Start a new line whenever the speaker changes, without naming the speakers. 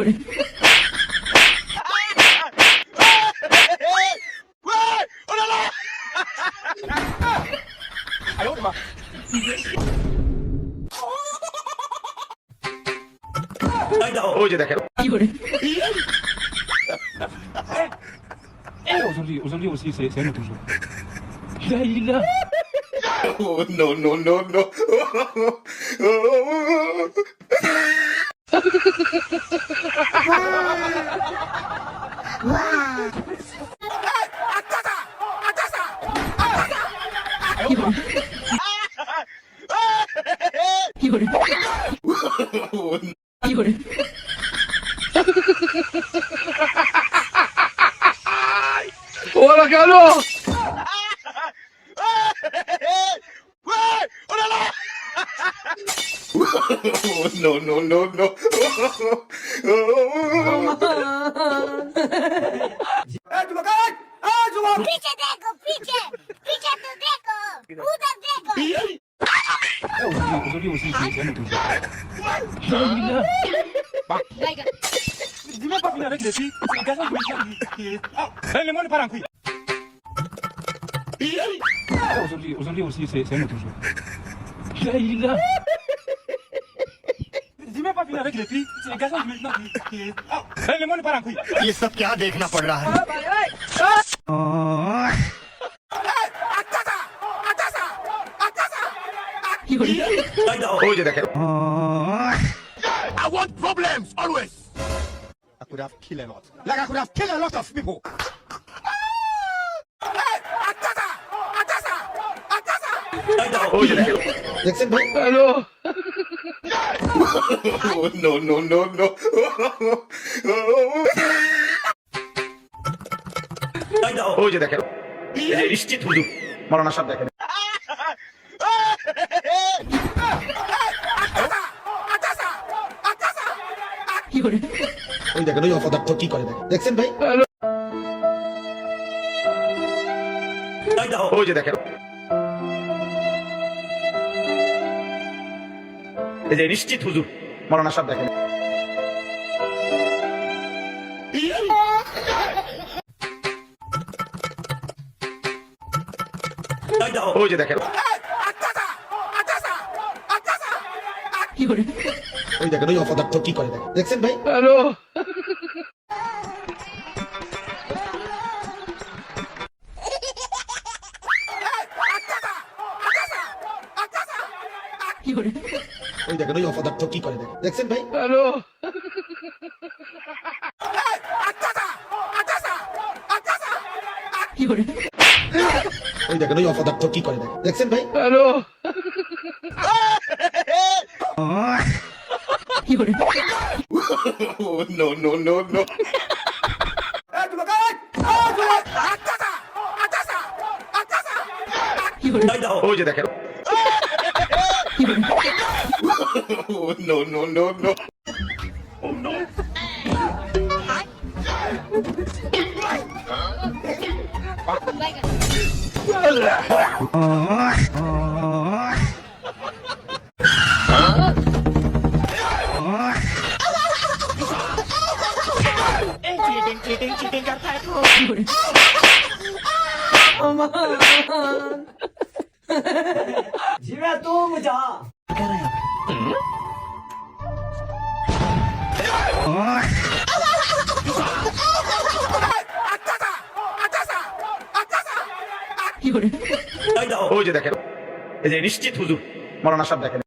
করে
ওই যে দেখেন
কি করে
Aujourd'hui aussi, c'est un autre jour. Il est là.
Oh, no, no, no, no.
কি করে কি করে
¡Hola, cabrón!
Oh, no, no, no, no.
पीछे देखो पीछे पीछे तो देखो उधर देखो
Aujourd'hui aussi, c'est un autre jour. Il est là. Dis même pas finir avec les filles. C'est le garçon qui est... Ah, le monde part en couille. Aujourd'hui aussi, c'est un autre jour. Il est là. Dis même pas finir avec les filles. C'est le garçon qui est... Ah, le monde part en couille.
ये सब क्या देखना पड़ रहा है
কি করে
ওই যে দেখেন
I want problems always I could have killed a lot like I could have killed a lot of people
ওই যে দেখেন দেখছেন ভাই
Allô?
Oh, no, no, no, no. ওই যে দেখেন এই যে নিশ্চিত হুজুর মৌলানা সাহেব দেখেন
কি করে
ওই দেখেন ওই অপদার্থ কি করে দেখেন দেখছেন ভাই ওই যে দেখেন এই যে নিশ্চিত হুজুর মৌলানা সাহেব দেখেন ওই যে দেখেন
কি করে
ওই দেখেন ওই অপদার্থ কি করে দেখেন দেখছেন ভাই
Allô?
কি করে
ওই দেখেন ওই অপদার্থ কি করে দেখেন দেখছেন ভাই
Allô?
কি করে
ওই দেখেন ওই অপদার্থ কি করে দেখেন দেখছেন ভাই
Allô?
কি করে
Oh, no, no, no, no.
কি করে
ওই যে দেখেন
কি করে
Oh, no, no, no, no.
কি করে
지금 또 보자.
কি করে
ওই যে দেখেন এই যে নিশ্চিত হুজুর মৌলানা সাহেব দেখেন